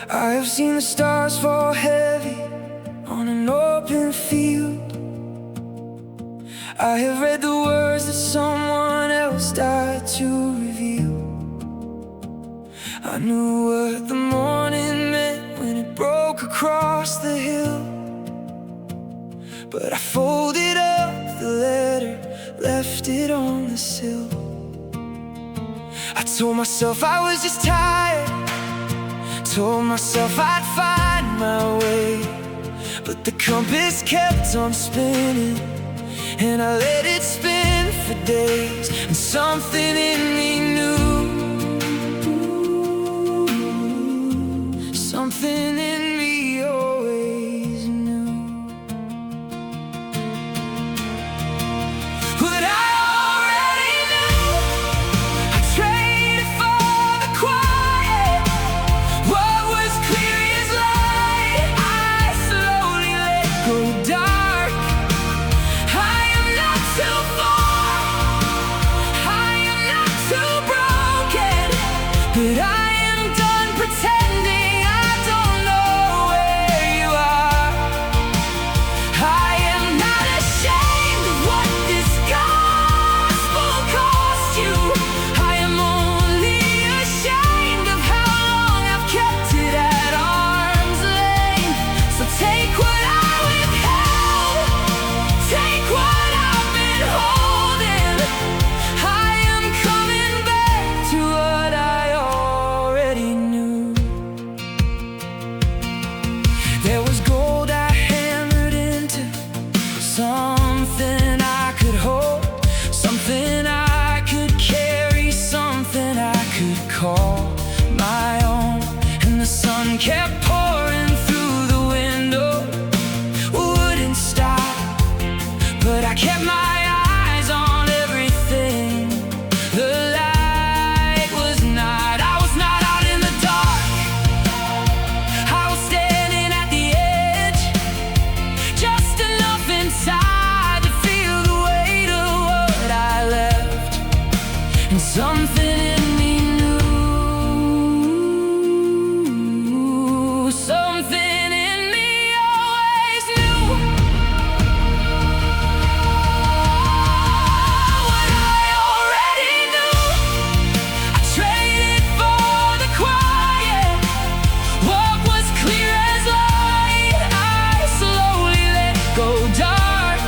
I have seen the stars fall heavy on an open field. I have read the words that someone else died to reveal. I knew what the morning meant when it broke across the hill. But I folded up the letter, left it on the sill. I told myself I was just tired, told myself I'd find my way. But the compass kept on spinning, and I let it spin for days. And something in me knew, something in me always knew. But I already knew. I traded for the quiet. What was clear as light, I slowly let go dark. I am not too far, I am not too broken, but I am done pretending I don't know where you are. I am not ashamed of what this gospel cost you. I am only ashamed of how long I've kept it at arm's length. So take what I withheld, take what I've been holding. I am coming back to what I already knew. There was gold I hammered into, something I could hold, something I could carry, something I could call my own. And the sun kept pouring through the window, wouldn't stop, but I kept my eyes on everything. The light was not, I was not out in the dark, I was standing at the edge, just enough inside to feel the weight of what I left. And something in me knew, something in me always knew. What I already knew. I traded for the quiet. What was clear as light, I slowly let go dark.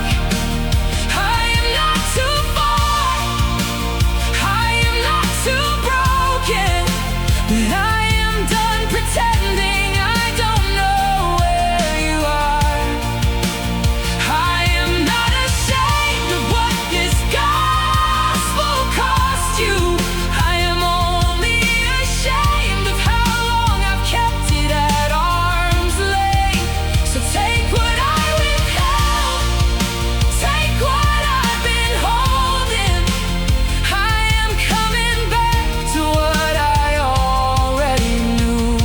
I am not too far, I am not too broken, but I am done pretending I don't know where you are. I am not ashamed of what this gospel cost you. I am only ashamed of how long I've kept it at arm's length. So take what I withheld, take what I've been holding. I am coming back to what I already knew.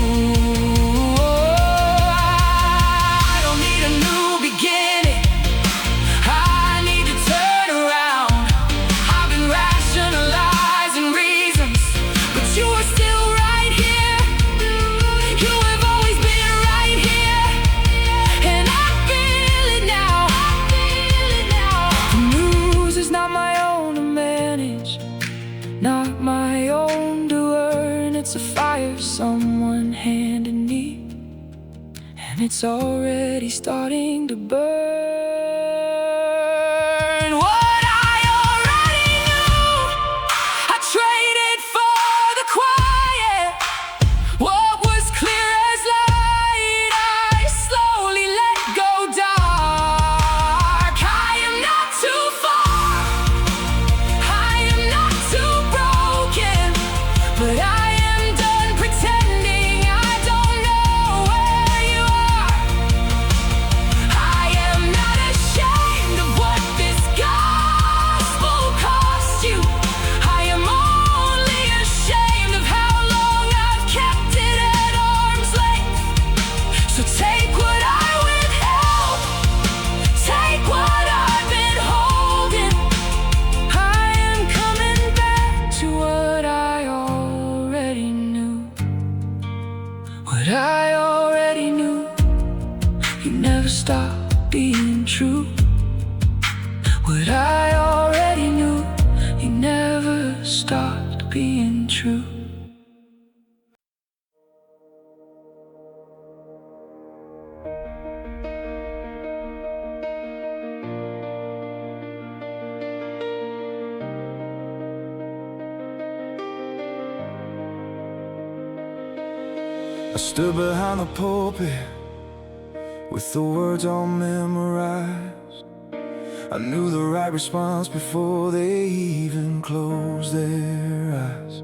I don't need a new beginning, I need to turn around. I've been rationalizing reasons, but you are still right here. You have always been right here, and I feel it now. The news is not my own to manage, not my own to earn. It's a fire someone handed me, and it's already starting to burn. What I already knew. I traded for the quiet. What was clear as light, I slowly let go dark. I am not too far, I am not too broken, but I am done pretending I don't know where you are. I am not What I already knew, you never stopped being true. What I already knew, you never stopped being true. I stood behind the pulpit with the words all memorized. I knew the right response before they even closed their eyes.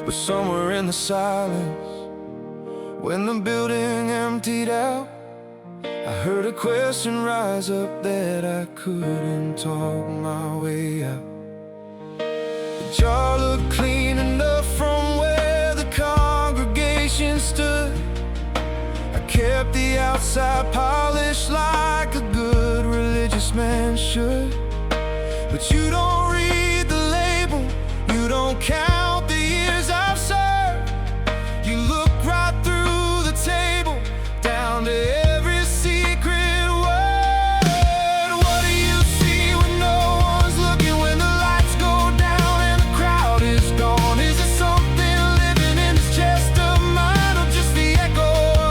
But somewhere in the silence, when the building emptied out, I heard a question rise up that I couldn't talk my way out. The jar looked clean enough from where the congregation stood. I kept the outside polished like a good religious man should. But you don't read the label, you don't count the years I've served. You look right through the table, down to every secret word. What do you see when no one's looking, when the lights go down and the crowd is gone? Is it something living in this chest of mine, or just the echo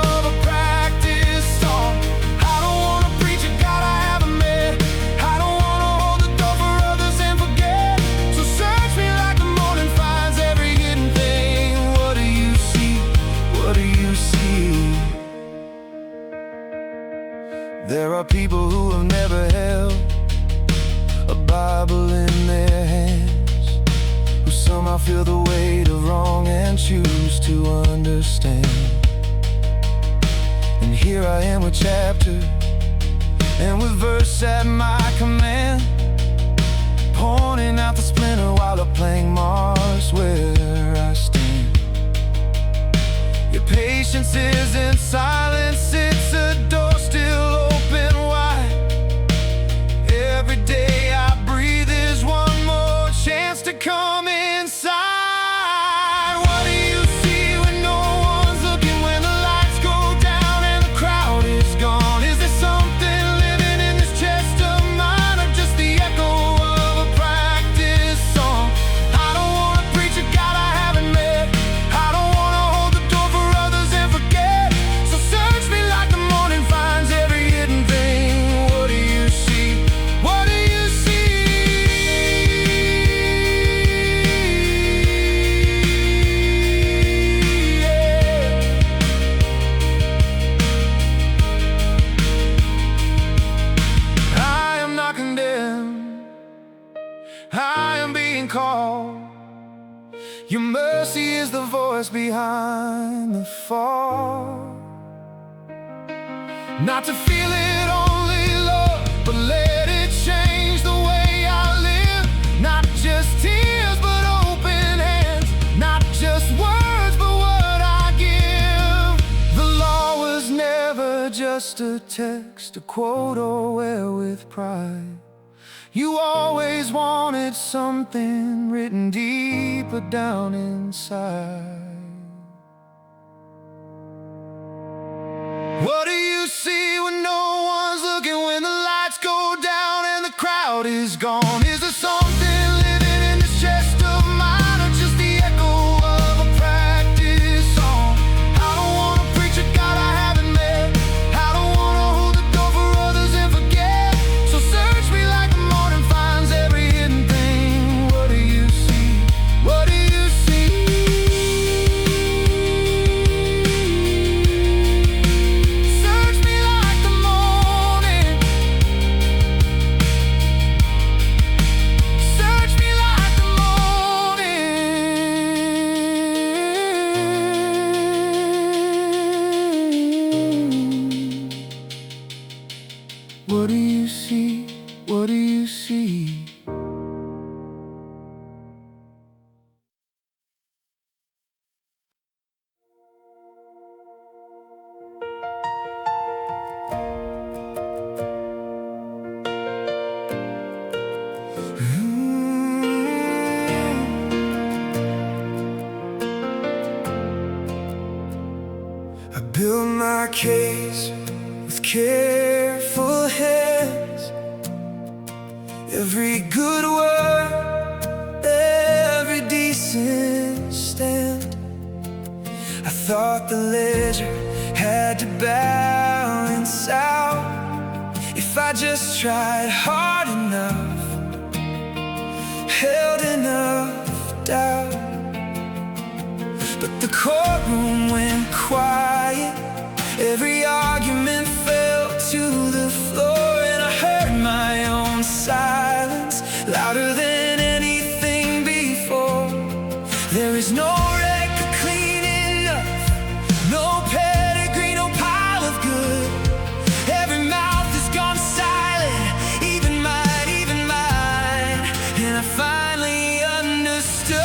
of a practice song? I don't wanna preach a God I haven't met. I don't wanna hold the door for others and forget. So search me like the morning finds every hidden thing. What do you see? What do you see? There are people who have never held a Bible in their hands, who somehow feel the weight of wrong and choose to understand. And here I am with chapter and with verse at my command, pointing out the splinter while I'm playing Mars where I stand. Your patience isn't silence, it's a door still open wide. Every day I breathe is one more chance to come inside. What do you see when no one's looking, when the lights go down and the crowd is gone? Is there something living in this chest of mine, or just the echo of a practice song? I don't wanna preach a God I haven't met. I don't wanna hold the door for others and forget. So search me like the morning finds every hidden thing. What do you see? What do you see? I am not condemned, I am being called. Your mercy is the voice behind the fall. Not to feel it only, Lord, but let it change the way I live. Not just tears, but open hands. Not just words, but what I give. The law was never just a text, a quote, or wear with pride. You always wanted something written deeper down inside. What do you see when no one's looking, when the lights go down and the crowd is gone? Is there something living in this chest of mine, or just the echo of a practice song? I don't wanna preach a God I haven't met. I don't wanna hold the door for others and forget. So search me like the morning finds every hidden thing. What do you see? What do you see? Search me like the morning. I built my case with careful hands. Every good word, every decent stand. I thought the ledger had to balance out if I just tried hard enough, held enough doubt. But the courtroom went quiet, every argument fell to the floor, and I heard my own silence louder than anything before. There is no record clean enough, no pedigree, no pile of good. Every mouth has gone silent, even mine, and I finally understood.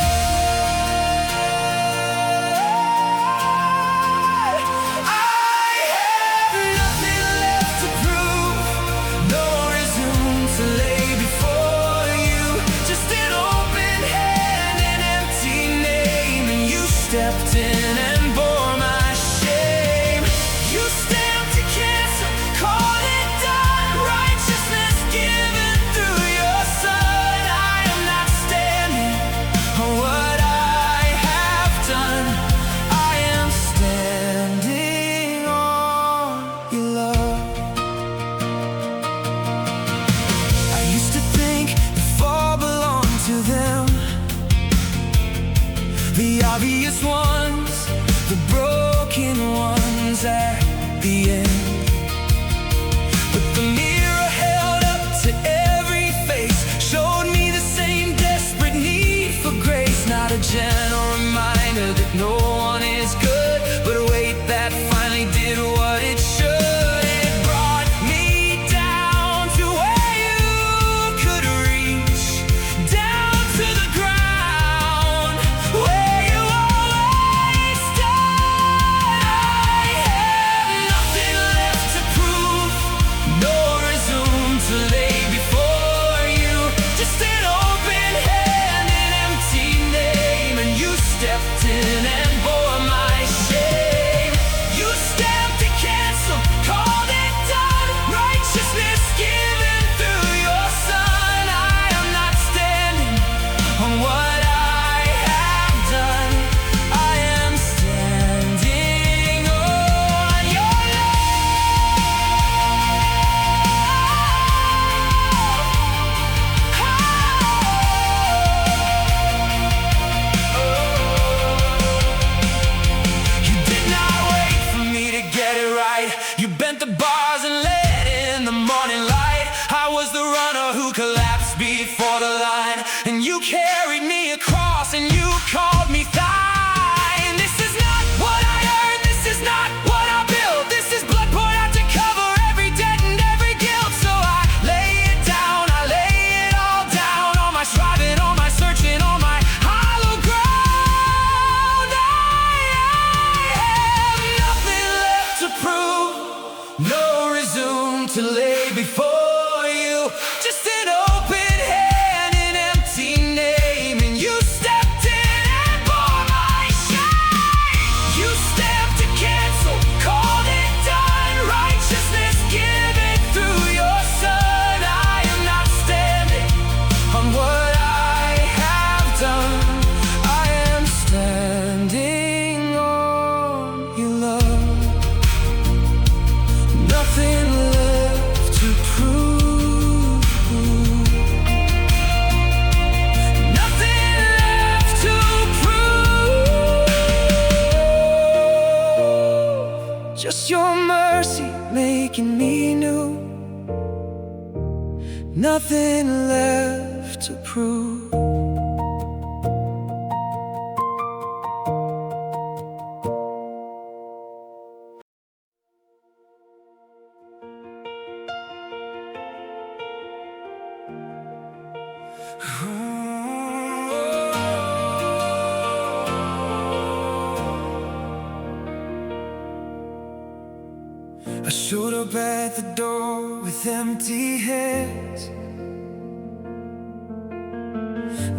Stepped in and bore my shame. You stamped to cancel, called it done. Righteousness given through your Son. I am not standing on what I have done. I am standing on your love. I used to think the fall belonged to them, the obvious ones, the broken ones at the end. But the mirror held up to every face showed me the same desperate need for grace. Not a gentle reminder that no one is good, but a weight that finally did what it should. It brought me down to where you could reach, down to the ground where you bent the bars and let in the morning light. I was the runner who collapsed before the line, and you carried me across and you called me thine. This is not what I earned, this is not what I built. This is blood poured out to cover every debt and every guilt. So I lay it down, I lay it all down, all my striving, all my searching, all my hollow ground. I have nothing left to prove, no resume to lay before you, just an open hand, an empty name, and you stepped in and bore my shame. You stamped to cancel, called it done. Righteousness given through your Son. I am not standing on what I have done. I am standing on your love. Nothing left to prove, nothing left to prove. Just your mercy making me new. Nothing left to prove. I showed up at the door with empty hands,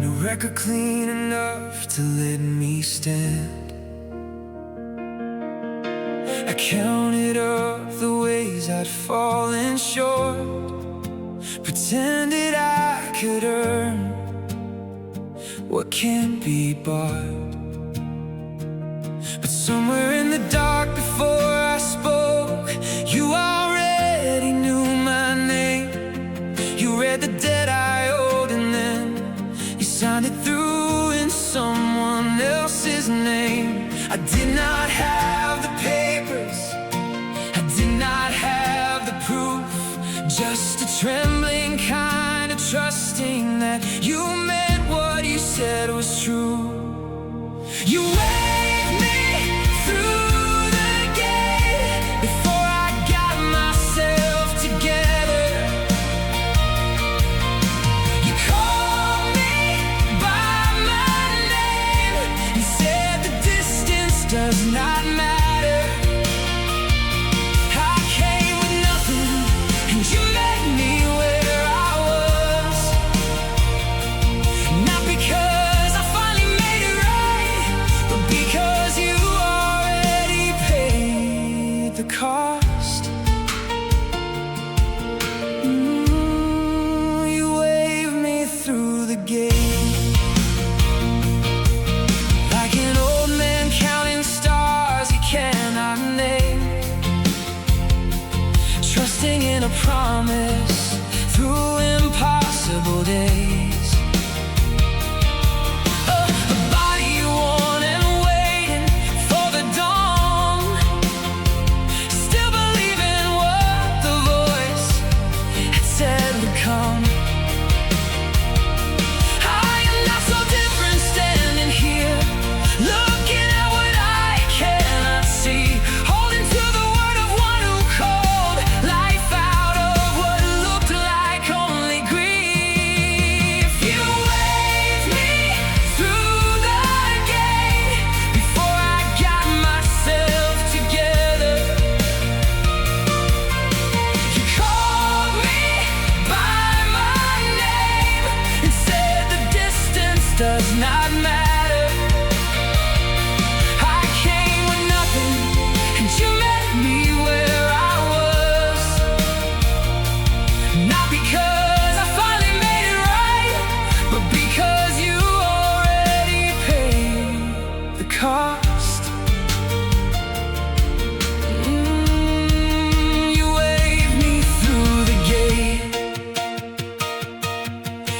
no record clean enough to let me stand. I counted up the ways I'd fallen short, pretended I could earn what can't be bought. But somewhere in the dark before I spoke, you already knew my name. You read the debt I owed and then you signed it through in someone else's name. I did not have the papers, I did not have the proof, just a trembling kind of trusting that you meant what you said was true. You waved me through the gate before I got myself together. You called me by my name and said the distance does not matter. I came with nothing and you met me where I was. Not because I finally made it right, but because you already paid the cost. You waved me through the gate like an old man counting stars he cannot name, trusting in a promise through impossible days. A body worn and waiting for the dawn, still believing what the voice had said would come. I am not so different standing here, looking at what I cannot see, holding to the word of one who called life out of what looked like only grief. You waved me through the gate before I got myself together. You called me by my name and said the distance does not matter. I came with nothing and you met me where I was. Not because I finally made it right, but because you already paid the cost. You waved me through the gate.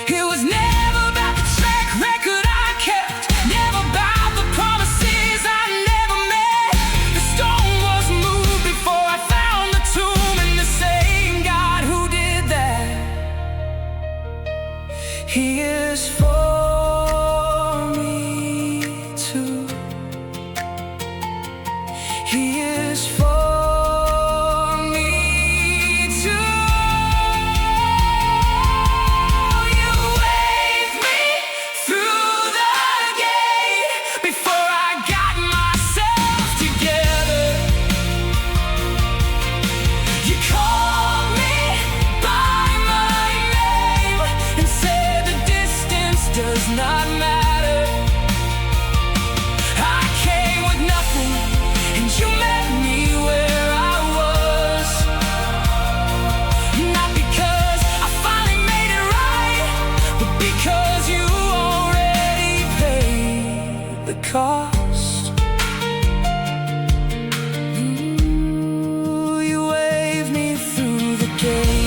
It was never about the track record I kept, never about the promises I never met. The stone was moved before I found the tomb, and the same God who did that, He is for me too. He is for me too. You waved me through the gate before I got myself together. You called me by my name and said the distance does not matter. I came with nothing and you met me where I was. Not because I finally made it right, but because you already paid the cost. You waved me through the gate.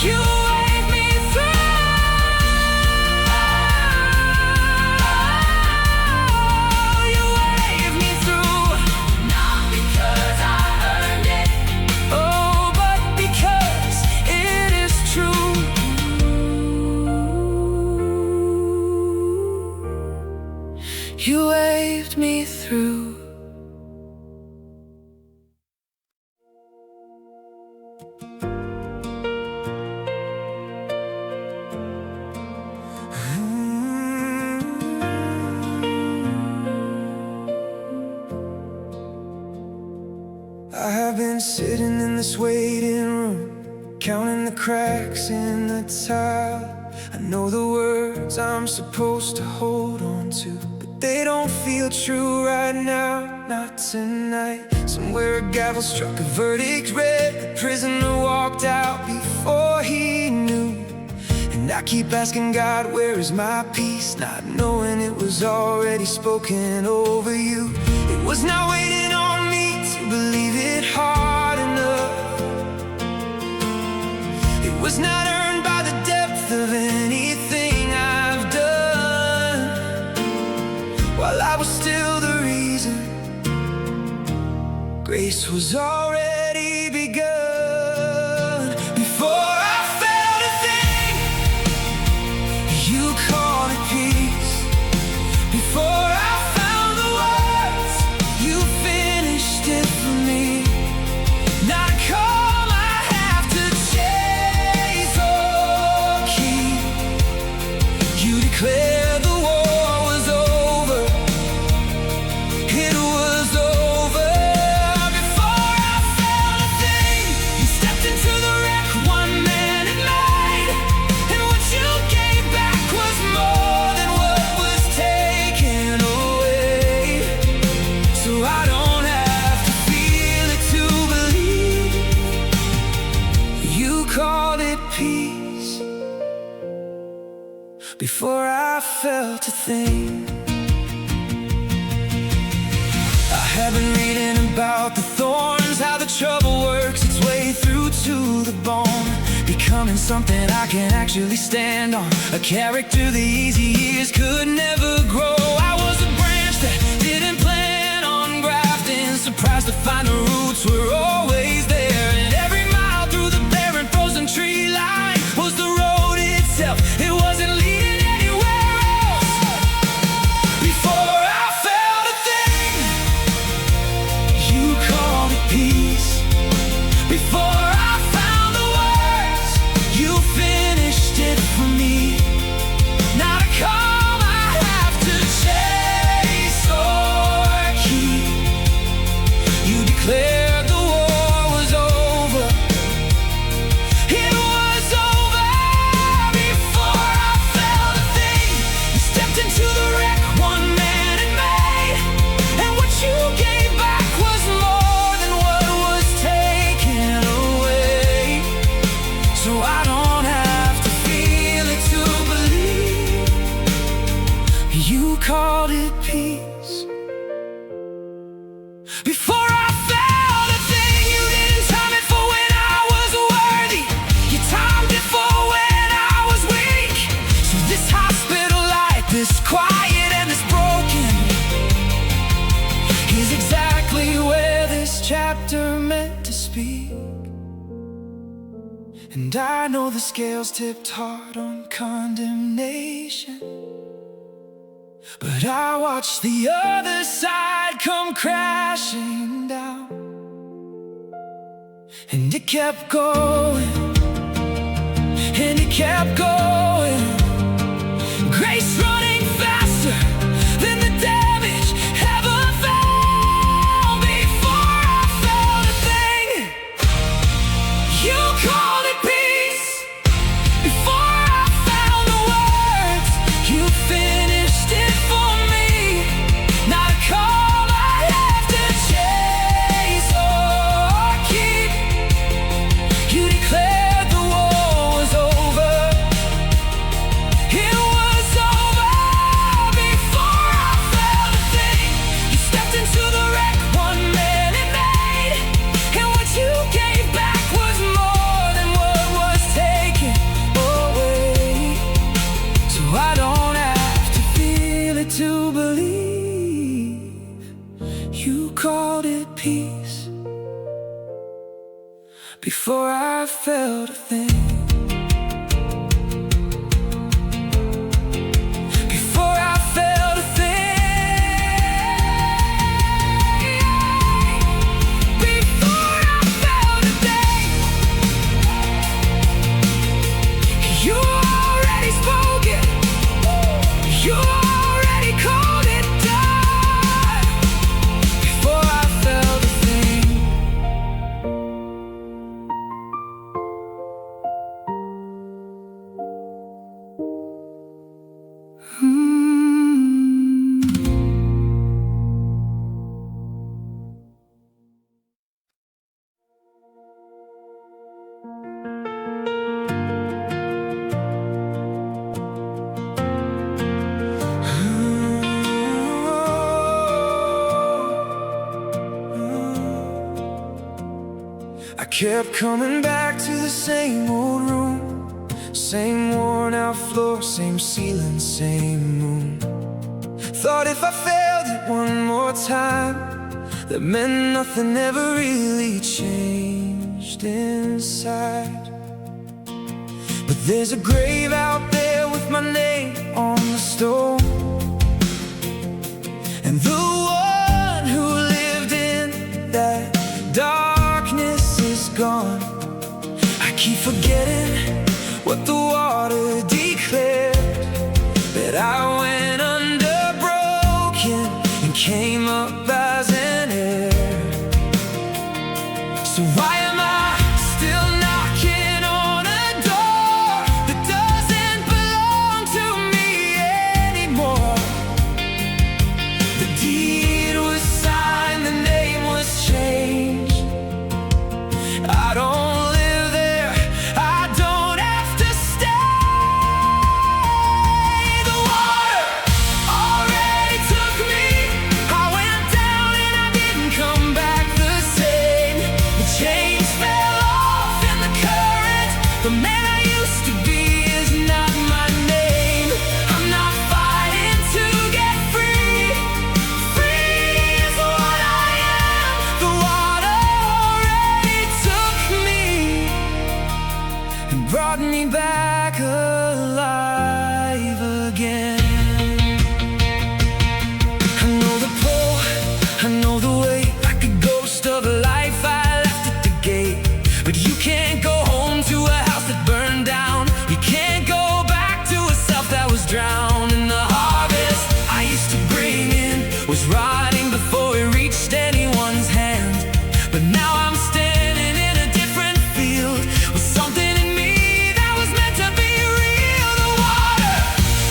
You waved me through. You waved me through. Not because I earned it, oh, but because it is true. You waved me through. I have been sitting in this waiting room, counting the cracks in the tile. I know the words I'm supposed to hold on to, but They don't feel true right now, not tonight. Somewhere a gavel struck, a verdict read. The prisoner walked out before he knew. And I keep asking God, where is my peace? Not knowing it was already spoken over you. It was not waiting on me to believe it hard enough. It was not earned by the depth of anything I've done. While I was still the reason, grace was already begun. Before I felt a thing, you called it peace. Before I found the words, you finished it for me. Not a call I have to chase or keep. You declared the war was over. It was over. Before I felt a thing, you stepped into the wreck one man had made. And what you gave back was more than what was taken away. So I don't have to feel it to believe. You called it peace. Before I felt a thing. I have been reading about the thorns, how the trouble works its way through to the bone, becoming something I can actually stand on, a character the easy years could never grow. I was a branch that didn't plan on grafting, surprised to find the roots were always there. And every mile through the barren frozen tree line was the road itself. It wasn't leading anywhere else. Before I felt a thing, you called it peace. Before I found the words, you finished it for me. Not a call I have to chase or keep. You declared the war was over. It was over. Before I felt a thing, you stepped into the wreck one man had made. And what you gave back was more than what was taken away. So I don't have to feel it to believe. You called it peace. Before I felt a thing, you didn't time it for when I was worthy. You timed it for when I was weak. So this hospital light, this quiet and this broken, is exactly where this chapter meant to speak. And I know the scales tipped hard on condemnation, but I watched the other side come crashing down. And it kept going, and it kept going. Grace running faster than the damage ever found. Before I felt a thing, you called it peace. Before I found the words, you finished it for me. Not a call I have to chase or keep. You declared the war was over. It was over. Before I felt a thing, you stepped into the wreck one man had made. And what you gave back was more than what was taken away. So I don't have to feel it to believe. You called it peace. Before I felt a thing. Before I felt a thing. Before I felt a thing. You already spoke it. You already called it done. Before I felt a thing. kept coming back to the same old room, same worn out floor, same ceiling, same moon. Thought if I failed it one more time, that meant nothing ever really changed inside. But there's a grave out there with my name on the stone, and the one who lived in that darkness is gone. I keep forgetting what the water declared, that I went under broken and came up as an heir. So why am I still knocking on a door that doesn't belong to me anymore? The deed was signed, the name was changed. I don't live there, I don't have to stay. The water already took me. I went down and I didn't come back the same. The chains fell off in the current. The man I used to be is not my name. I'm not fighting to get free. Free is what I am. The water already took me and brought me back alive again. I know the pull, I know the way, like a ghost of a life I left at the gate. But you can't go home to a house that burned down. You can't go back to a self that was drowned. And the harvest I used to bring in was rotting before it reached anyone's hand. But now I'm standing in a different field with something in me that was meant to be real. The water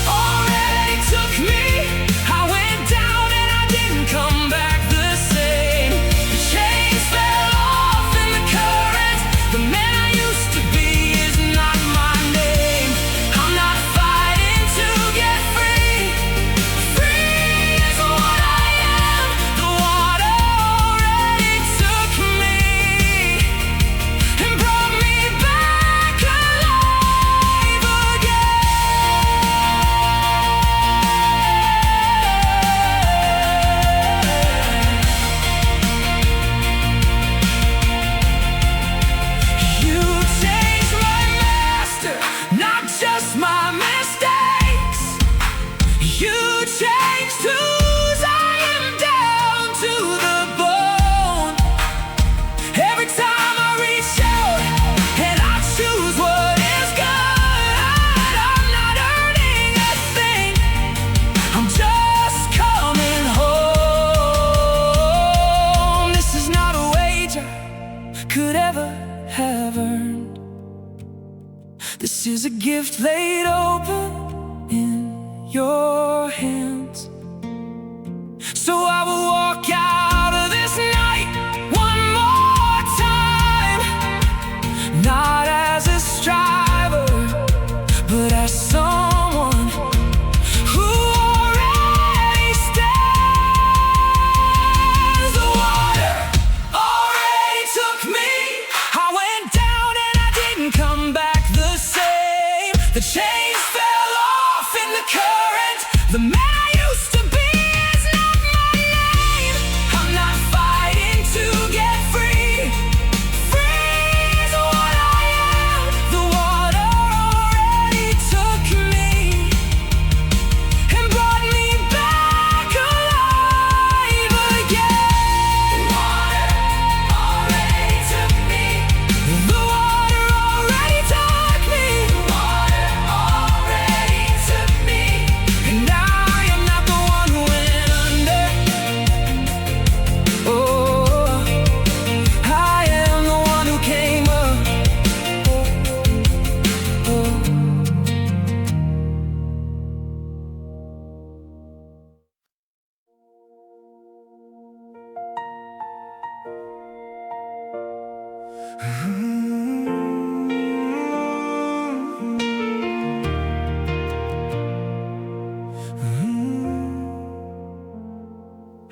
already took me. I went down and I didn't come back the same. The chains fell off in the current. The man I used to be is not my name. I'm not fighting to get free. Free is what I am. The water already took me and brought me back alive again. You changed my master, not just my mistakes. You changed whose I am down to the bone. Every time I reach out and I choose what is good, I'm not earning a thing. I'm just coming home. This is not a wage I could ever have earned. This is a gift laid open in your hands. So I will walk out of this night one more time, not as a striver, but as someone who already stands. The water already took me. I went down and I didn't come back the same. The chains fell off in the current.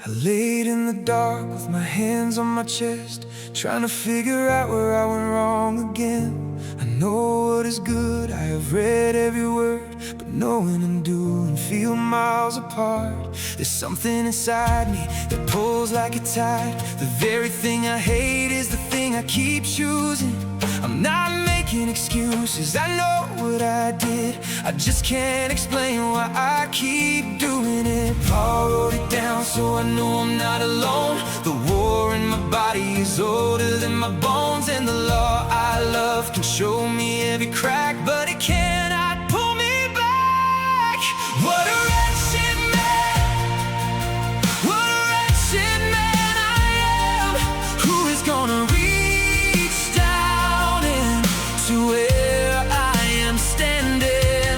I laid in the dark with my hands on my chest, trying to figure out where I went wrong again. I know what is good, I have read every word, but knowing and doing feel miles apart. There's something inside me that pulls like a tide. The very thing I hate is the thing I keep choosing. I'm not making excuses, I know what I did, I just can't explain why I keep doing it. Paul wrote it down so I know I'm not alone. The war in my body is older than my bones, and the law I love can show me every crack, but it cannot pull me back. What a wretched man, what a wretched man I am. Who is gonna reach down into where I am standing?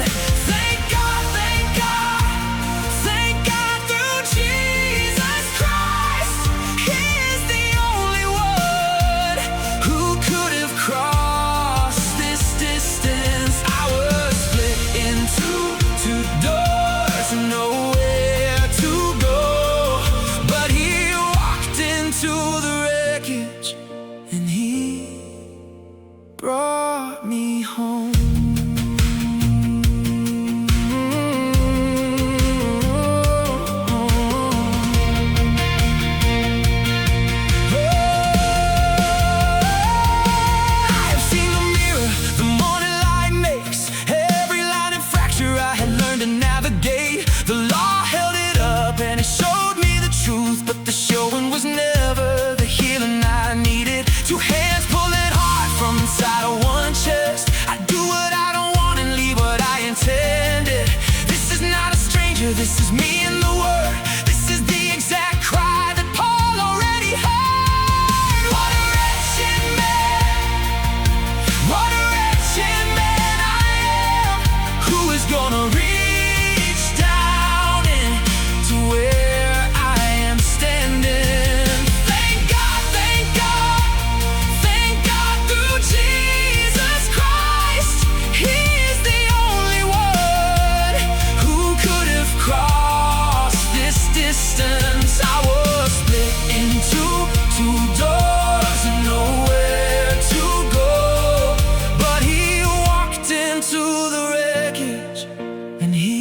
Thank God, thank God, thank God through Jesus Christ. He is the only one who could have crossed this distance. I was split into two doors, nowhere to go, but he walked into the wreckage and he brought me home. I have seen the mirror the morning light makes, every line and fracture I had learned to navigate. The law held it up and it showed me the truth, but the showing was never the healing I needed. Two hands pulling hard from inside of one chest. I do what I don't want and leave what I intended. This is not a stranger, this is me in the word. This is the exact cry that Paul already heard. What a wretched man, what a wretched man I am. Who is gonna reach down into where I am standing? Thank God, thank God, thank God through Jesus Christ. He is the only one who could have crossed this distance. I was split into two doors and nowhere to go, but he walked into the wreckage and he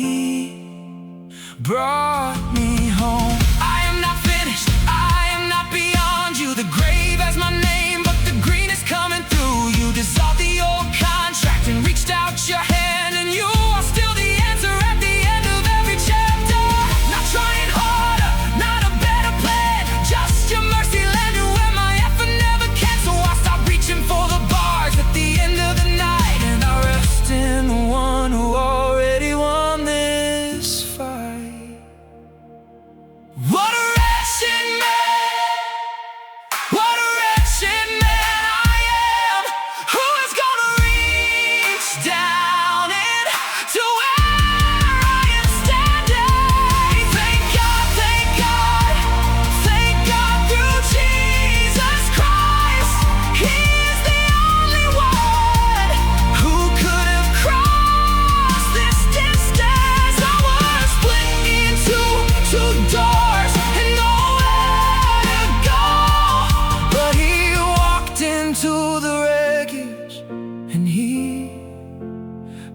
brought me home. I am not finished, I am not beyond you. The grave has my name, but the green is coming through. You dissolved the old contract and reached out your hand, and you are still the answer at the end of every chapter. Not trying harder, not a better plan, just your mercy landing where my effort never can. So I stop reaching for the bars at the end of the night, and I rest in the one who already won this fight. What a wretched man, what a wretched man I am. Who is gonna reach down into where I am standing? Thank God, thank God, thank God through Jesus Christ. He is the only one who could have crossed this distance. I was split into two doors and nowhere to go, but he walked into the wreckage and he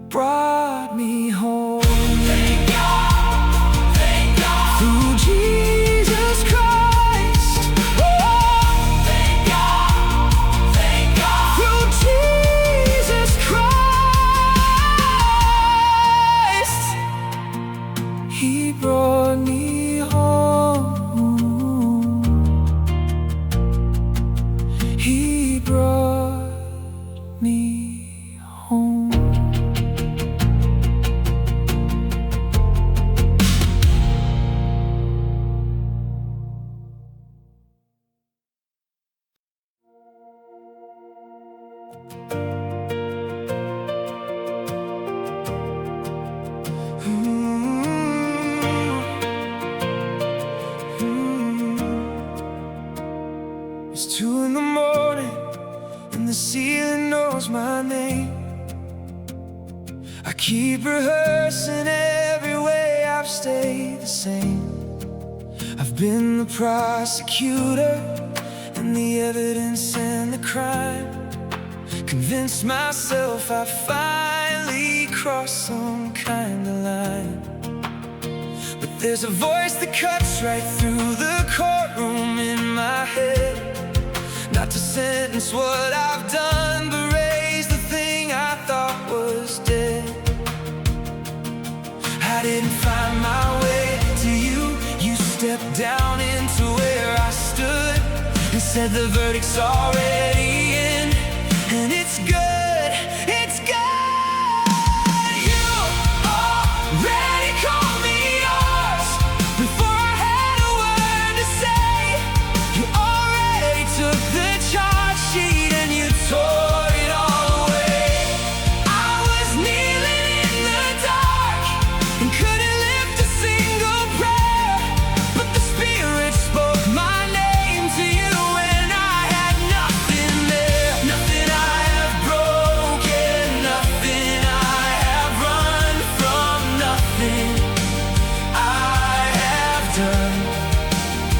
brought me home. Thank God through Jesus Christ. Oh, thank God through Jesus Christ. He brought me home. He brought me home. It's 2 in the morning and the ceiling knows my name. I keep rehearsing every way I've stayed the same. I've I've been the prosecutor and the evidence and the crime. Convinced myself I finally crossed some kind of line. But there's a voice that cuts right through the courtroom in my head. Not to sentence what I've done, but raise the thing I thought was dead. I didn't find my way to you. You stepped down into where I stood and said the verdict's already in, and it's good, it's good. You already called me yours before I had a word to say. You already took the charge sheet and you tore it all away. I was kneeling in the dark and couldn't lift a single prayer, but the Spirit spoke my name to you when I had nothing there. Nothing I have broken, nothing I have run from, nothing I have done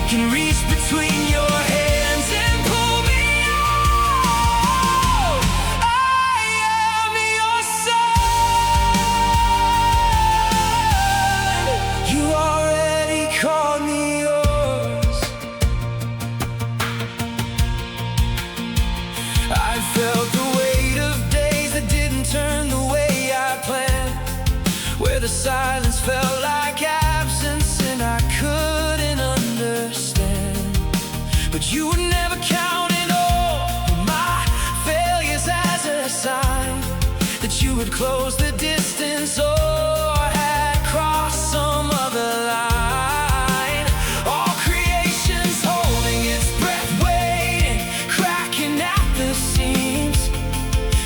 can reach between your hands and pull me out. I am your son. You already called me yours. I felt the weight of days that didn't turn the way I planned, where the silence felt like absence and I couldn't understand. But you would never count it all, my failures as a sign that you would close the distance or had crossed some other line. All creation's holding its breath, waiting, cracking at the seams.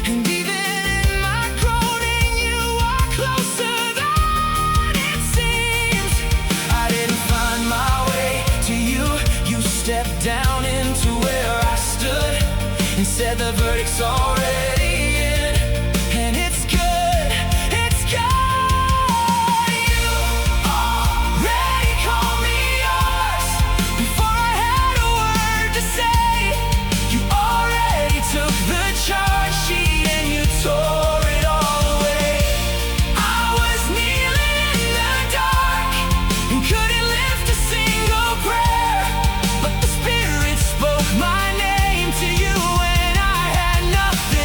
And even in my groaning, you are closer than it seems. I didn't find my way to you. You stepped down into where I stood and said the verdict's already in, and it's good, it's good. You already called me yours before I had a word to say. You already took the charge sheet and you tore it all away. I was kneeling in the dark and couldn't lift a single prayer, but the Spirit spoke my name to you when I had nothing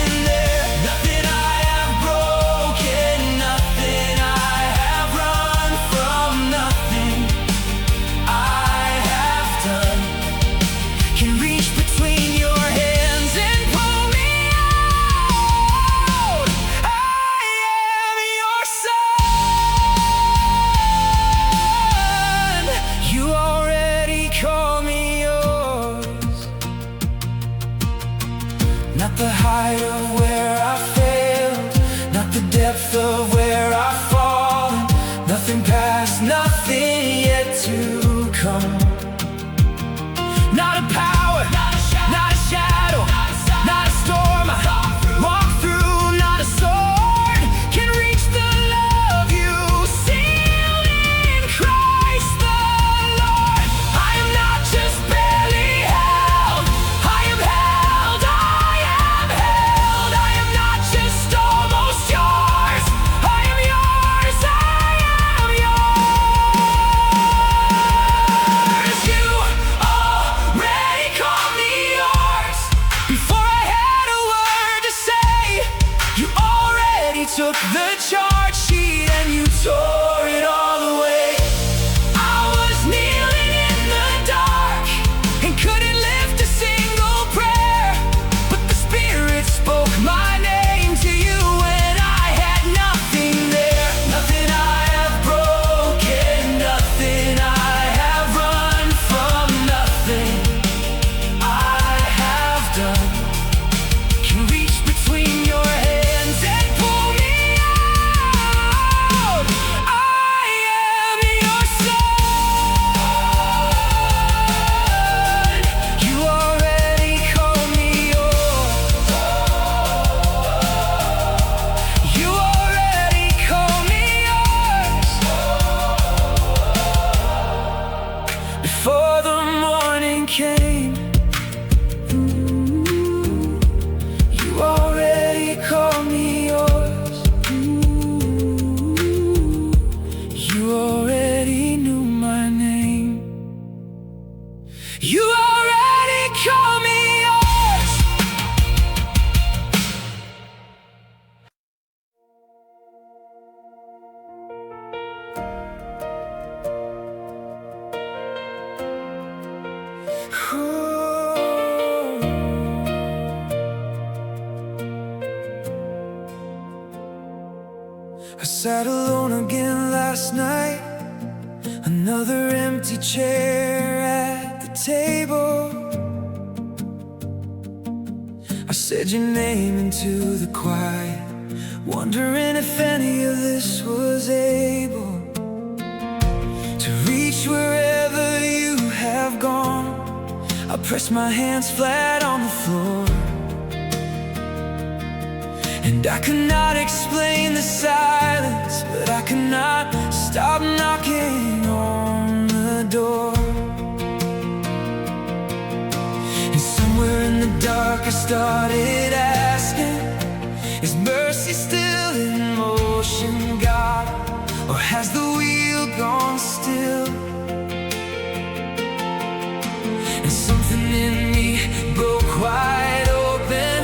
before the morning came. You already called me yours. You already knew my name. You already called me yours. I sat alone again last night, another empty chair at the table. I said your name into the quiet, wondering if any of this was able to reach wherever you have gone. I pressed my hands flat on the floor, and I could not explain the silence, but I could not stop knocking on the door. And somewhere in the dark I started asking, is mercy still in motion, God? Or has the wheel gone still? And something in me broke wide open,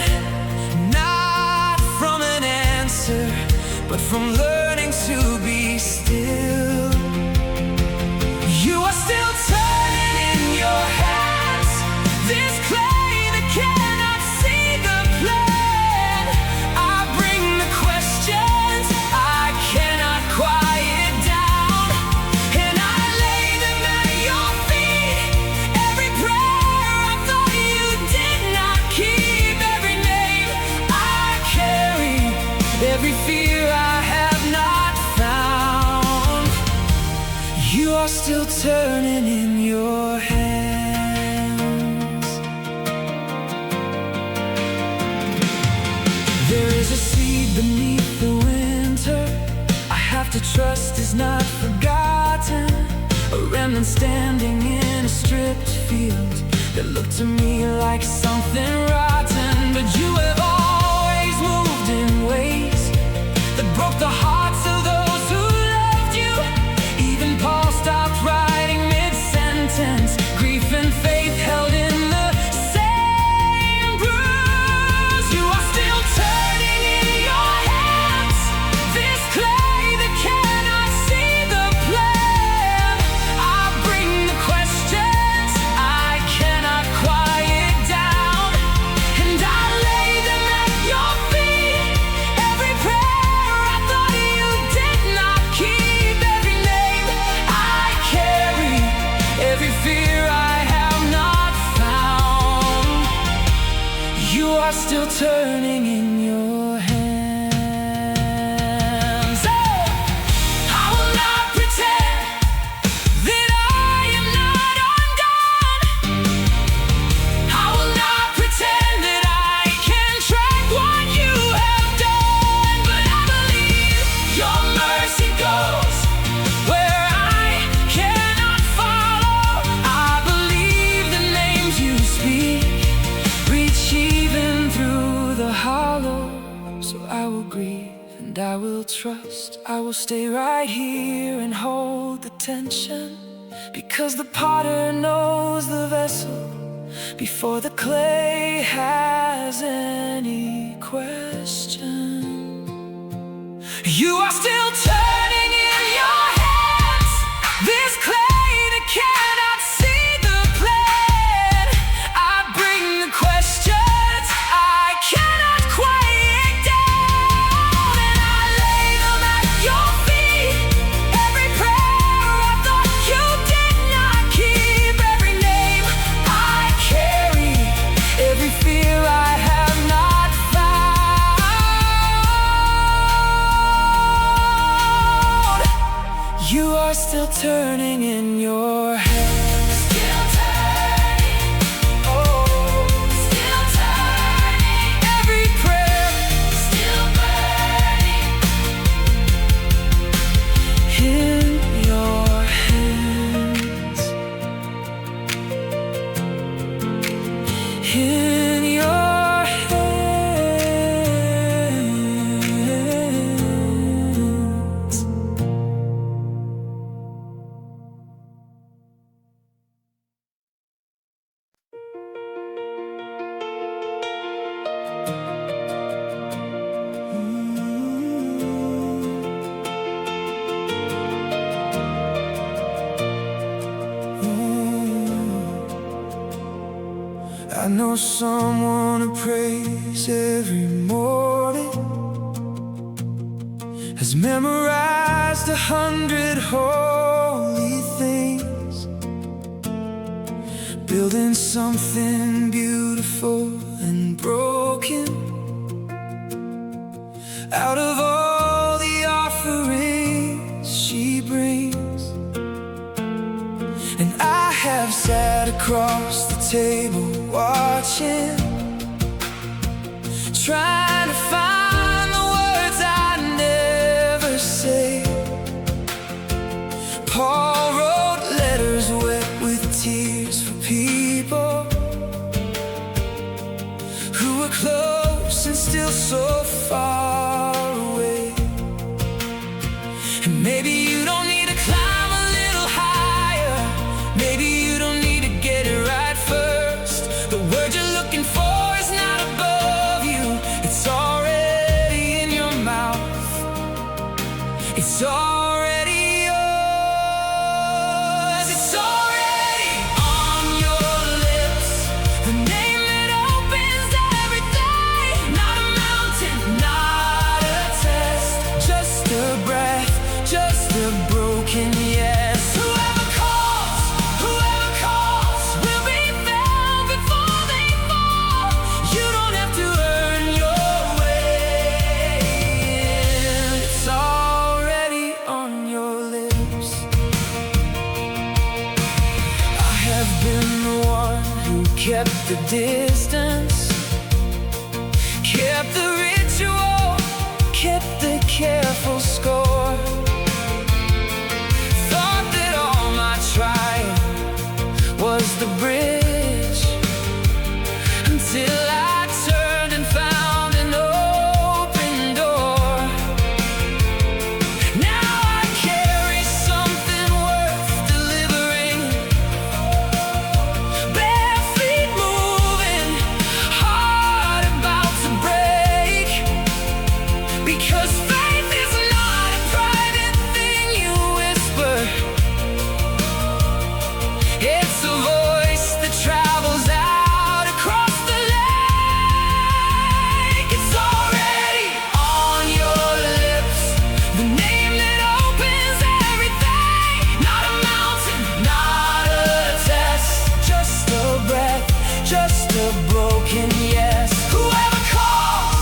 but from learning to be still. You are still turning in your hands, this clay that cannot see the plan. I bring the questions I cannot quiet down, and I lay them at your feet. Every prayer I thought you did not keep, every name I carry, every fear I have not found. You are still turning in your hands. There is a seed beneath the winter I have to trust is not forgotten, a remnant standing in a stripped field that looked to me like something rotten. But you have always moved in ways that broke the hearts of those who loved you. Even Paul stopped writing mid-sentence. Grief and faith held in the same bruise. You are still turning in your hands, this clay that cannot see the plan. I bring the questions I cannot quiet down, and I lay them at your feet. Every prayer I thought you did not keep, every name I carry, every fear I have not found. You are still turning in your hands. Oh! I will not pretend that I am not undone. I will not pretend that I can track what you have done. But I believe your mercy goes where I cannot follow. I believe the names you speak reach even through the hollow. So I will grieve and I will trust. I will stay right here and hold the tension, because the potter knows the vessel before the clay has any question. You are still turning in your hands, this clay that cannot see the plan. I bring the questions I cannot quiet down, and I lay them at your feet. Every prayer I thought you did not keep, every name I carry, every fear I have not found. in your hands. I know someone who prays every morning, has memorized 100 holy things, building something beautiful and broken out of all the offerings she brings. And I have sat across the table watching, trying to find the words I never say. Paul wrote letters wet with tears for people who were close and still so far away. And maybe you don't need to climb a little higher, maybe you don't need to get it right first. The word you're looking for is not above you, it's already in your mouth. It's already yours. It's already on your lips. The name that opens everything. Not a mountain, not a test, just a breath, just a broken yes. Whoever calls will be found before they fall. You don't have to earn your way in. It's already on your lips. I have been the one who kept the distance, kept the ritual, kept the careful score. Thought that all my trial was the bridge, until I turned and found an open door. Now I carry something worth delivering, bare feet moving, heart about to break. Because faith is not a private thing you whisper, it's a voice that travels out across the lake. It's already on your lips. The name that opens everything. Not a mountain, not a test, just a breath, just a broken yes. Whoever calls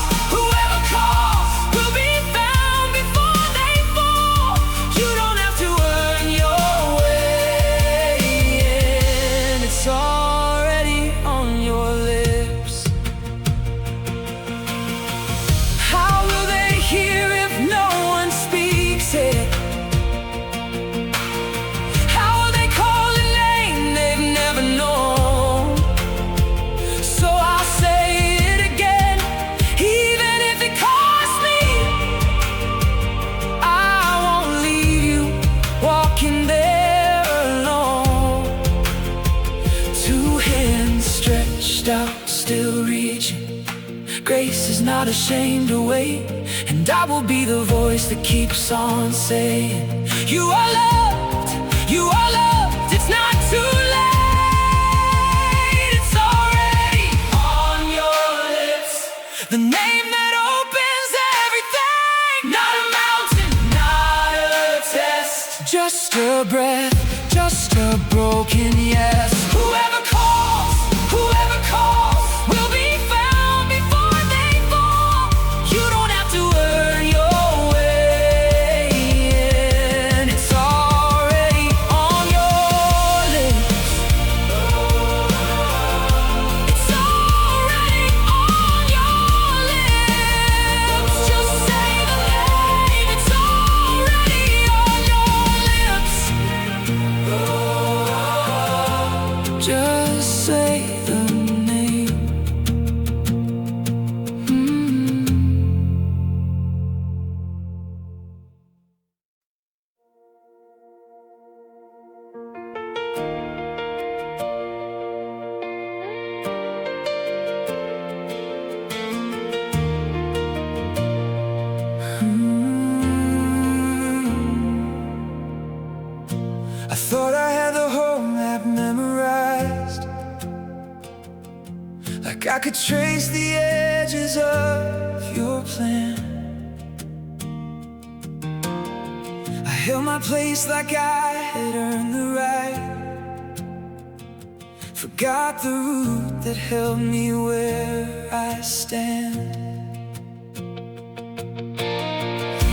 will be found before they fall. You don't have to earn your way in. It's already on your lips. How will they hear if no one speaks it? How will they call a name they've never known? So I'll say it again, even if it costs me. I won't leave you walking there alone. Two hands stretched out, still reaching. Grace is not ashamed to wait, and I will be the voice that keeps on saying, you are loved, you are loved. It's not too late. It's already on your lips. The name that opens everything. Not a mountain, not a test, just a breath, just a broken yes. Whoever calls will be found before they fall. You don't have to earn your way in. It's already on your lips. It's already on your lips. Just say the name. It's already on your lips. Just say the name. I could trace the edges of your plan. I held my place like I had earned the right. Forgot the root that held me where I stand.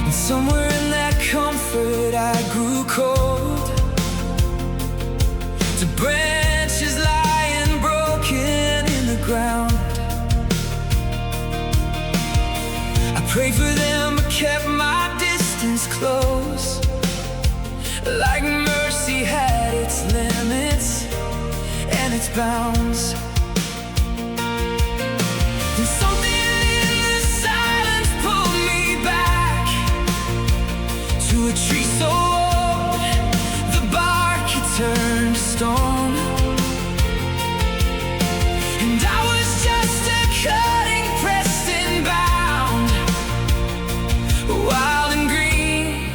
And somewhere in that comfort I grew cold to branches lying broken in the ground. I prayed for them but kept my distance close, like mercy had its limits and its bounds. And something in the silence pulled me back to a tree so old the bark had turned to stone. And I was just a cutting pressed and bound, wild and green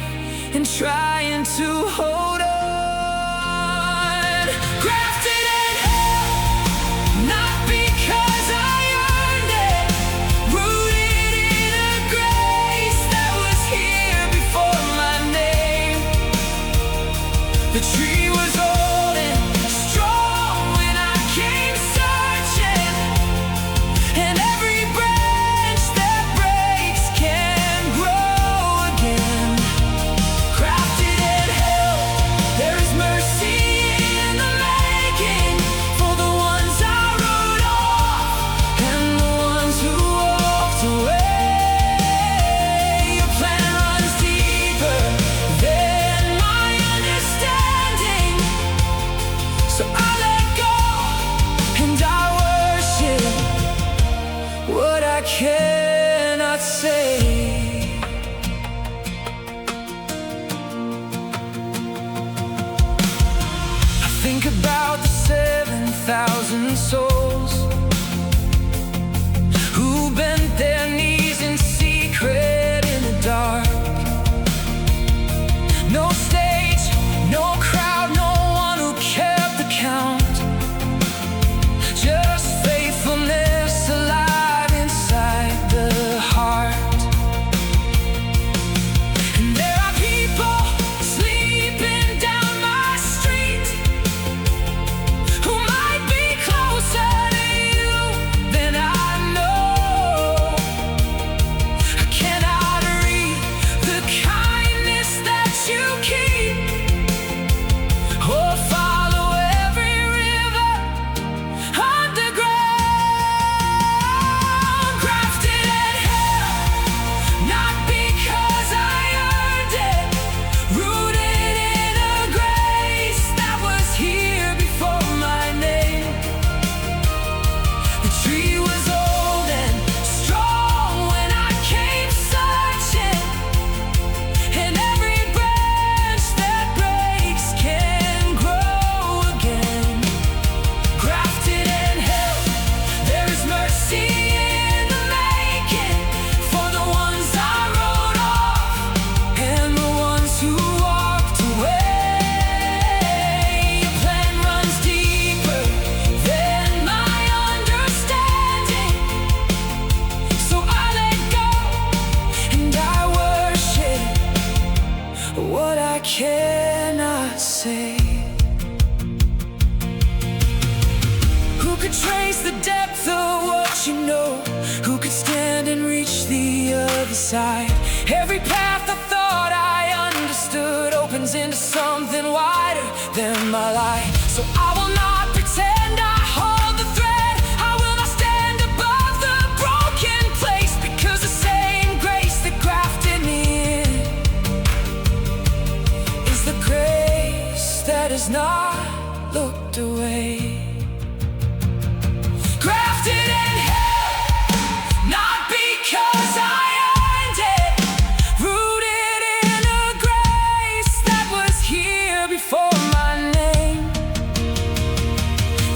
and trying to hold on. Grafted and held, not because I earned it, rooted in a grace that was here before my name. The tree was old and strong when I came searching, and every branch that breaks can grow again. Grafted and held, there is mercy in the making for the ones I wrote off and the ones who walked away. Your plan runs deeper than my understanding, so I let go and I worship what I cannot say. I think about the 7,000 souls who bent their knees in secret in the dark. No stage, no crowd, no one who kept the count. Just faithfulness alive inside the heart. And there are people sleeping down my street who might be closer to you than I know. I cannot read the kindness that you keep or follow every river underground. Grafted and held, not because I earned it, rooted in a grace that was here before my name. The tree was old and strong when I came searching, and every branch that breaks can grow again. Grafted and held, there is mercy in the making for the ones I wrote off and the ones who walked away. Your plan runs deeper than my understanding, so I let go and I worship what I cannot say. Who could trace the depth of what you know? Who could stand and reach the other side? Every path I thought I understood opens into something wider than my life. So I will not pretend I hold the thread. I will not stand above the broken place, because the same grace that grafted me in is the grace that has not looked away. Grafted and held, not because I earned it, rooted in a grace that was here before my name.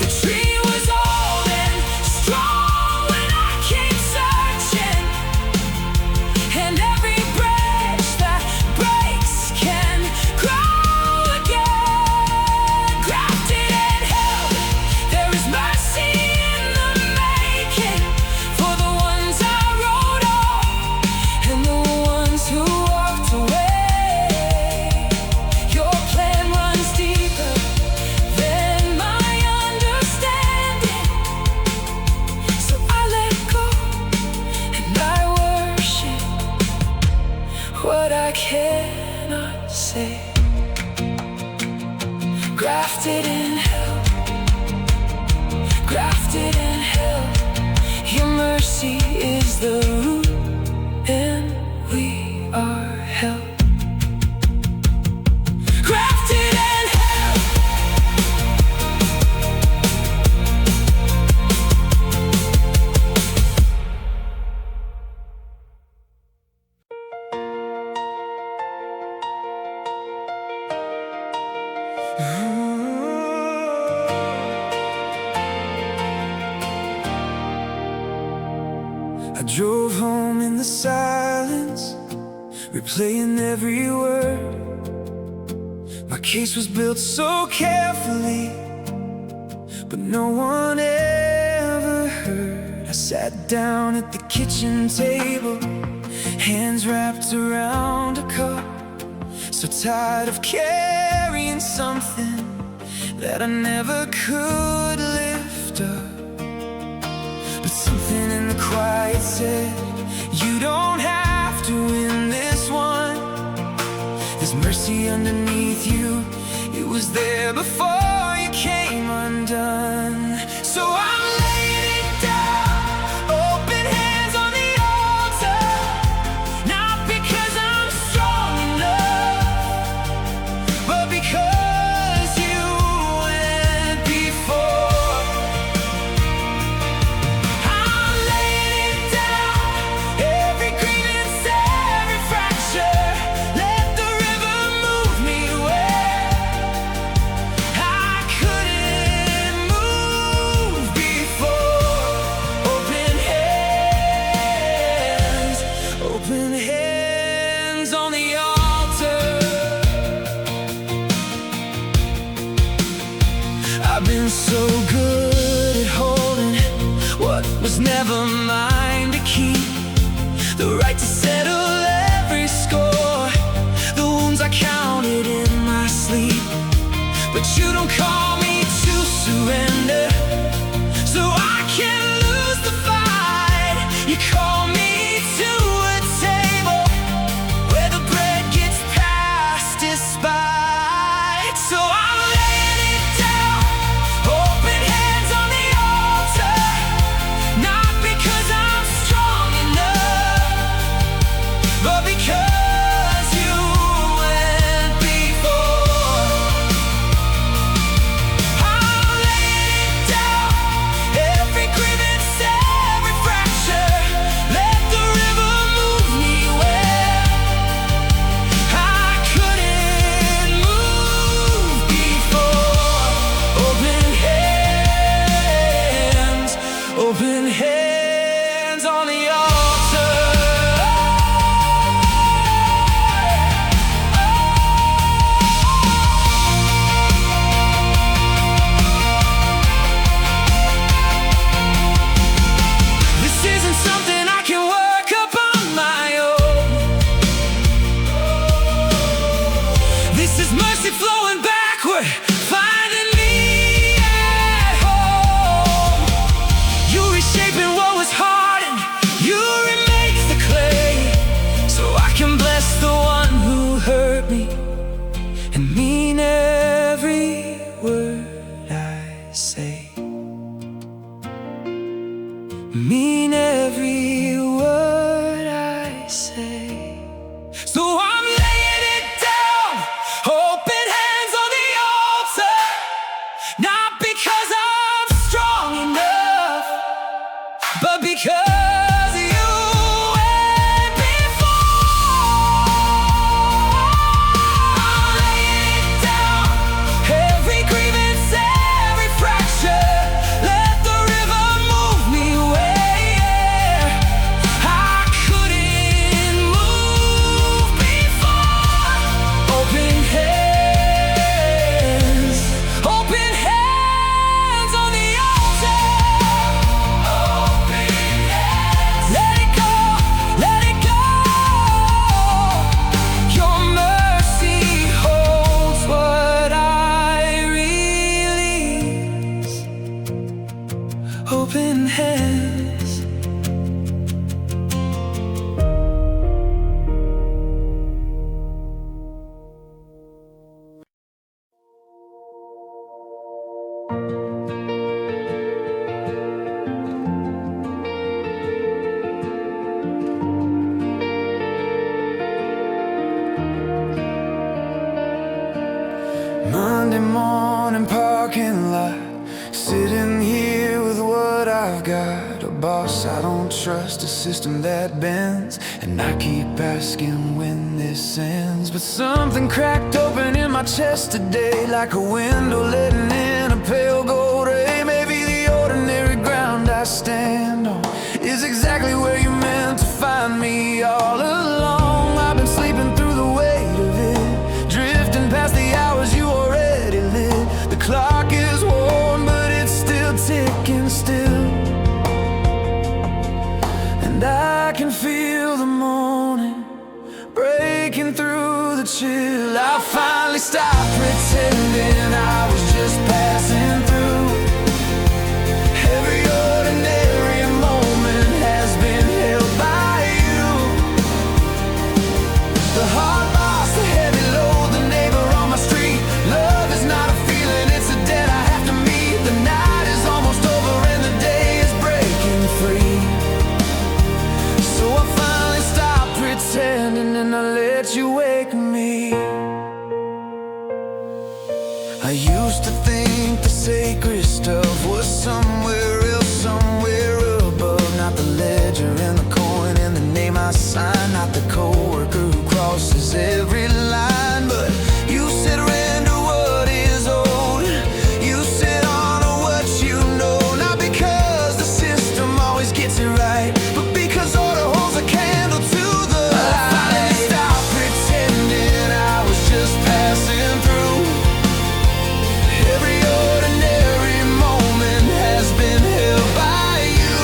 The tree was old and strong when I came searching, and every branch that breaks can grow again. Grafted and held, I drove home in the silence, replaying every word. My case was built so carefully, but no one ever heard. I sat down at the kitchen table, hands wrapped around a cup, so tired of carrying something that I never could lift up. But something in the quiet said, you don't have to win this one. There's mercy underneath you. It was there before you came undone. So I'm laying it down, open hands on the altar. Not because I'm strong enough, but because you went before. I'm laying it down, every grievance, every fracture. Let the river move me where I couldn't move before. Open hands on the altar. I've been so good at holding what was never mine to keep, the right to settle every score, the wounds I counted in my sleep. But you don't call me to surrender, so I can't lose the fight. You call me to a table where the bread gets passed despite. So I'm laying it down, open hands on the altar. Not because I'm strong enough, but because you went before. I'm laying it down, every grievance, every fracture. Let the river move me where I couldn't move before. Open hands on the altar. This isn't something I can work up on my own. This is mercy flowing backward, finding me at home. You reshaping what was hard and you remake the clay, so I can bless the one who hurt me and mean every word I say. Mean every word I say. So I'm laying it down, open hands on the altar. Not because I'm strong enough, but because you went before. I'm laying it down, every grievance, every fracture. Let the river move me where I couldn't move before. Open hands on the altar. Open hands. Let it go, let it go. Your mercy holds what I release. Open hands. Monday morning parking lot, sitting here with what I've got. A boss I don't trust, a system that bends, and I keep asking when this ends. But something cracked open in my chest today, like a window letting in a pale gold ray. Maybe the ordinary ground I stand on is exactly where you used to think the sacred stuff was somewhere else, somewhere above. Not the ledger and the coin and the name I sign, not the coworker who crosses every line. But you said render what is old, you said honor what you know. Not because the system always gets it right, but because order holds a candle to the light. I finally stopped pretending I was just passing through. Every ordinary moment has been held by you.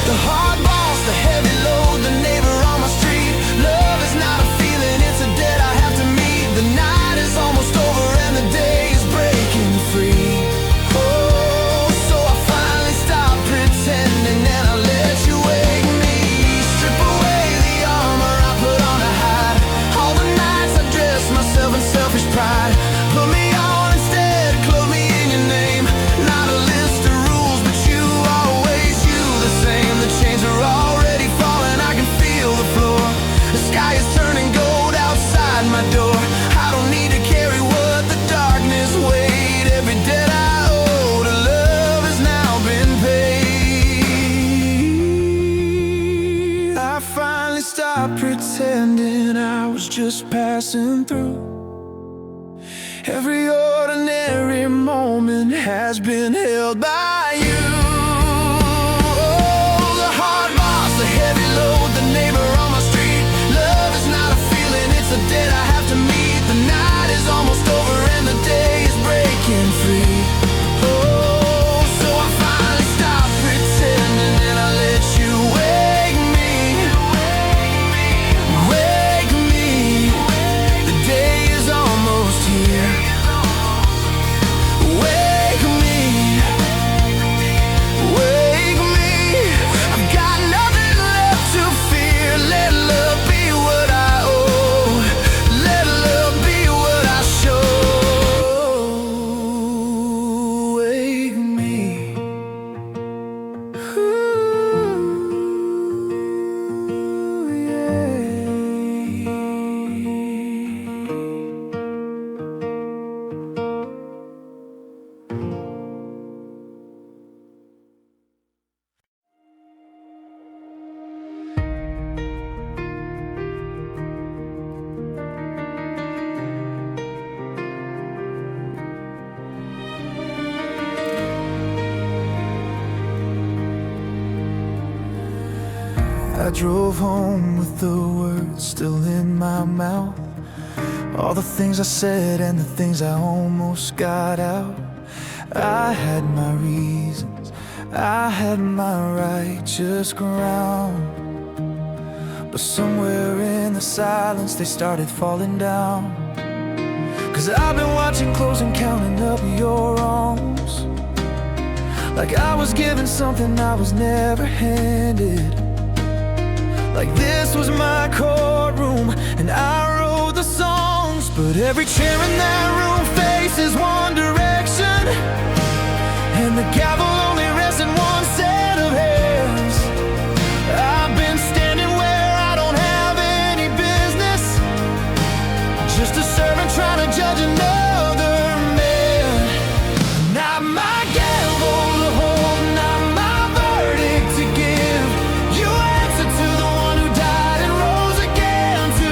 The hard boss, the heavy load, the neighbor on my street. Love is not a feeling, it's a debt I have to meet. The night is almost over and the day is breaking free. Oh, so I finally stopped pretending and I let you wake me. Strip away the armor I put on to hide. All the nights I dressed myself in selfish pride. Put me on instead, clothe me in your name. Not a list of rules, but you, always you the same. The chains are already falling, I can feel the floor. The sky is turning gold outside my door. I don't need to carry what the darkness weighed. Every debt I owe to love has now been paid. I finally stopped pretending I was just passing through. Every ordinary moment has been held by you. Oh, the hard boss, the heavy load, the neighbor on my street. Love is not a feeling, it's a debt I have to meet. The night is almost over and the day is breaking free. Oh, so I finally stopped pretending and I let you wake me. Wake me. The day is almost here. Wake me. Wake me. I've got nothing left to fear. Let love be what I owe. Let love be what I show. Wake me. Ooh, yeah. I drove home with the words still in my mouth. All the things I said and the things I almost got out. I had my reasons, I had my righteous ground. But somewhere in the silence they started falling down. 'Cause I've been watching close and counting up your wrongs, like I was given something I was never handed. Like this was my courtroom and I wrote the songs. But every chair in that room faces one direction, and the gavel only rests in one set of hands. I've been standing where I don't have any business, just a servant trying to judge another man. Not my gavel to hold, not my verdict to give. You answer to the one who died and rose again to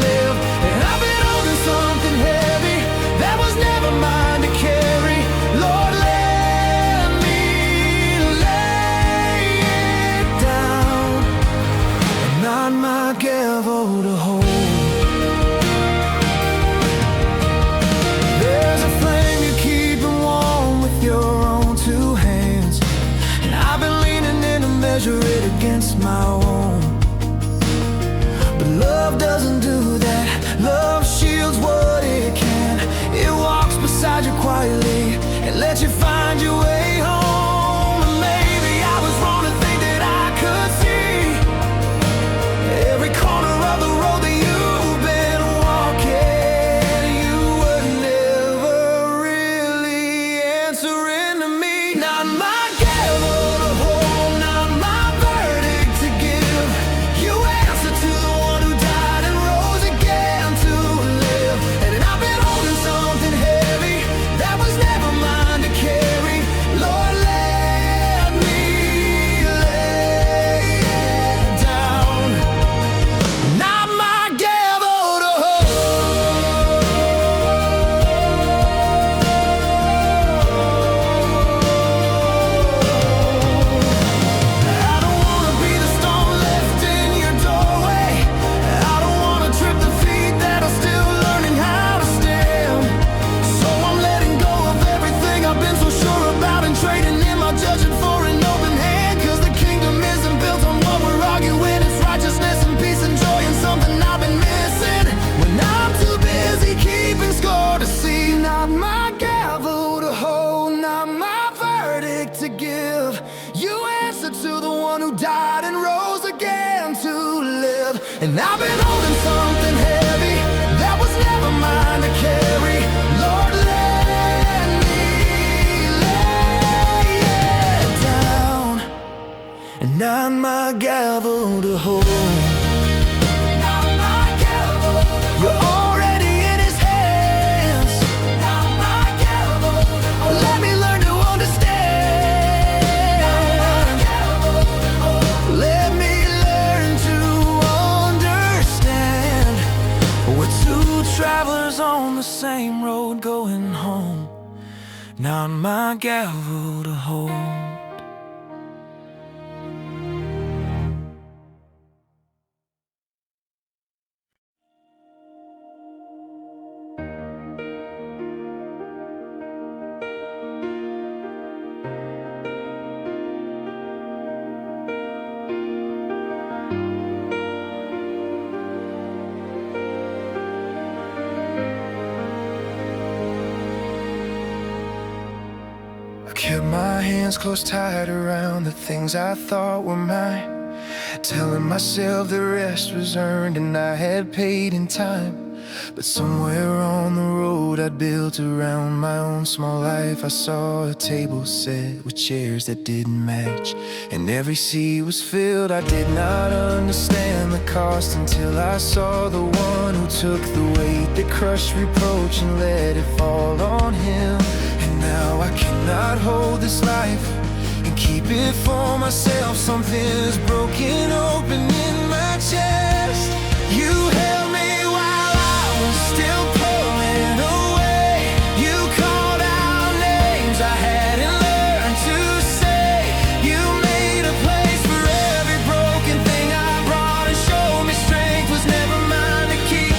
live. And I've been holding something heavy that was never mine to carry. Lord, let me lay it down. Not my gavel to hold. There's a flame you keep it warm with your own two hands, and I've been leaning in to measure it against my own. But love doesn't do that. Love shields what it can. It walks beside you quietly and lets you find your way home. And maybe I was wrong to think that I could see every corner of the road that you've been walking. You were never really answering to me. Not my gavel to hold, not my verdict to give. You answer to the one who died and rose again to live. And I've been holding something heavy And I've been holding something heavy that was never mine to carry. Lord, let me lay it down, and not my gavel to hold. Not my gavel to hold. You're already in His hands. Not my gavel to hold. Let me learn to understand. Not my gavel to hold. Let me learn to understand. We're two travelers on the same road going home. Not my gavel to hold. I kept my hands close tight around the things I thought were mine, telling myself the rest was earned and I had paid in time. But somewhere on the road I'd built around my own small life, I saw a table set with chairs that didn't match, and every seat was filled. I did not understand the cost until I saw the one who took the weight that crushed reproach and let it fall on Him. And now I cannot hold this life and keep it for myself. Something's broken open in my chest. You held me while I was still pulling away. You called out names I hadn't learned to say. You made a place for every broken thing I brought and showed me strength was never mine to keep.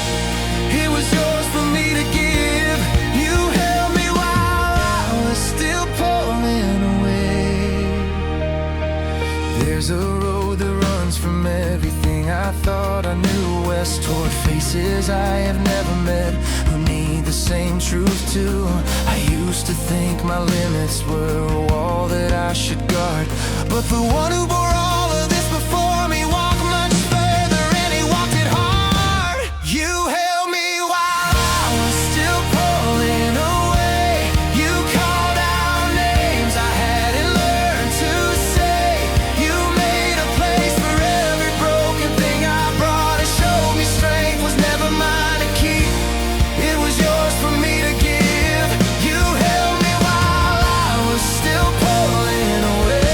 It was yours for me to give. You held me while I was still pulling away. There's a road that runs from everything I thought I knew, west toward faces I have never met who need the same truth too. I used to think my limits were a wall that I should guard, but the one who bore all of this before me walked much further, and He walked it hard. You held me while I was still pulling away. You called out names I hadn't learned to say. You made a place for every broken thing I brought and showed me strength was never mine to keep. It was yours for me to give. You held me while I was still pulling away.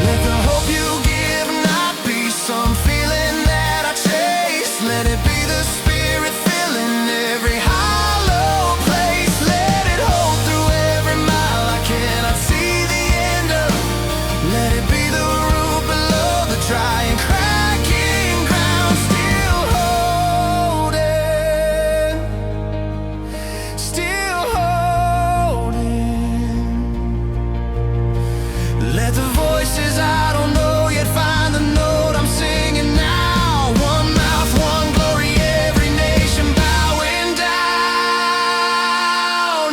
Let the hope you give not be some feeling that I chase. Let it be the Spirit filling every hollow place. Let it hold through every mile I cannot see the end of. Let it be the root below the dry and cracking ground. Still holding, still holding. Let the voices I don't know yet find the note I'm singing now. One mouth, one glory, every nation bowing down.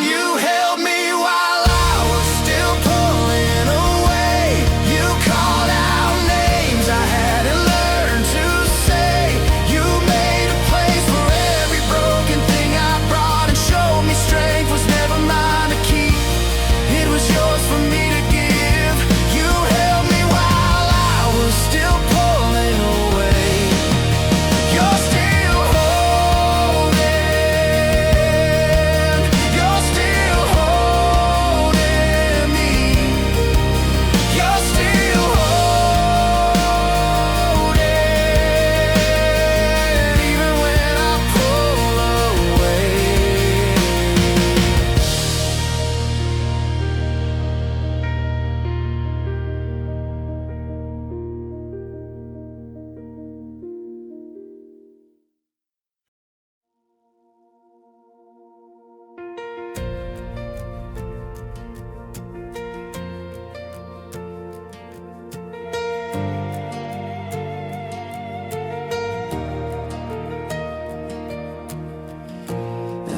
You held me while I was still pulling away. You called out names I hadn't learned to say. You made a place for every broken thing I brought and showed me strength was never mine to keep. It was yours for me to give. You held me while I was still pulling away. You're still holding. You're still holding me. You're still holding even when I pull away.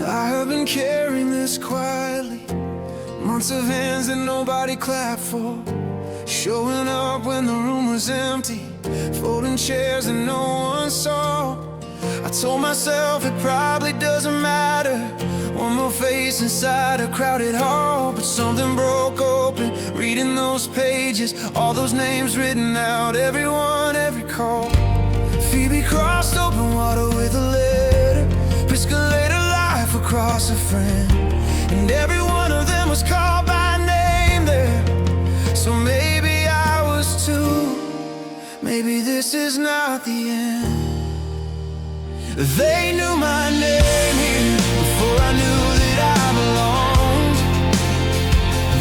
I have been carrying this quietly, months of hands that nobody clapped for, showing up when the room was empty, folding chairs that no one saw. I told myself it probably doesn't matter, one more face inside a crowded hall. But something broke open, reading those pages, all those names written out, everyone, every call. Phoebe crossed open water with a letter, escalated life across a friend, and every one of them was called by name there. So maybe I was too, maybe this is not the end. They knew my name here before I knew that I belonged.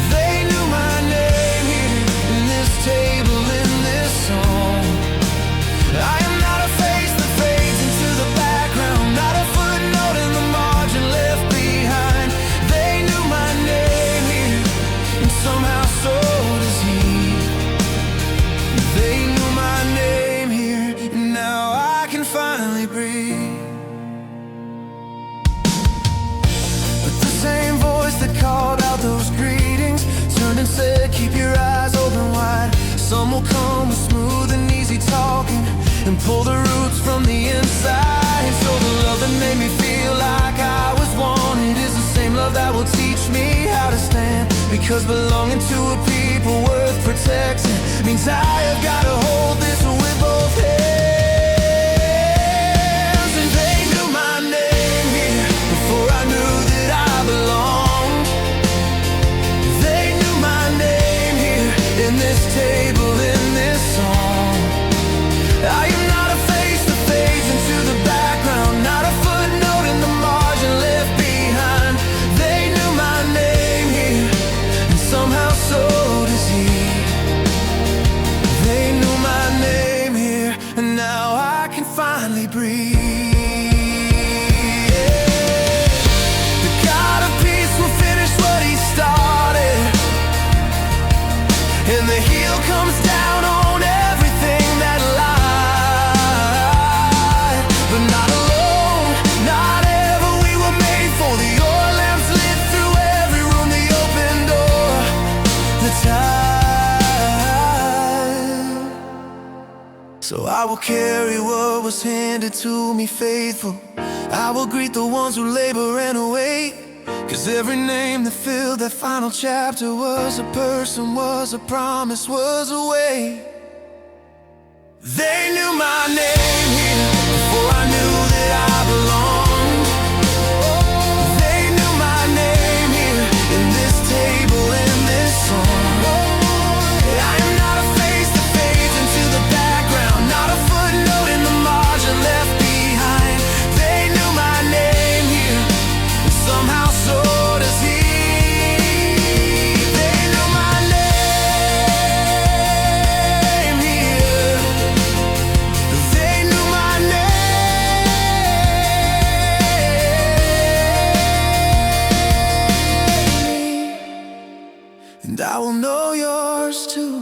They knew my name here in this table, in this song. I am not a face that fades into the background, not a footnote in the margin left behind. They knew my name here, and somehow so does he. They knew my name here, and now I can finally breathe. Same voice that called out those greetings turned and said, keep your eyes open wide. Some will come with smooth and easy talking and pull the roots from the inside. So the love that made me feel like I was wanted is the same love that will teach me how to stand. Because belonging to a people worth protecting means I have got to hold this with both hands. And they knew my name here before I knew that I belonged. They knew my name here in this table, in this song. I am not a face that fades into the background, not a footnote in the margin left behind. They knew my name here, and somehow so does he. They knew my name here, and now I can finally breathe. And the heel comes down on everything that lied. But not alone, not ever, we were made for. The oil lamps lit through every room, the open door, the tide. So I will carry what was handed to me faithful. I will greet the ones who labor and await. 'Cause every name that filled that final chapter was a person, was a promise, was a way. They knew my name here before I knew that I belonged. They knew my name here in this table, in this song. I am not a face that fades into the background, not a footnote in the margin left behind. They knew my name here, and somehow so does he. They knew my name here. They knew my name, and I will know yours too.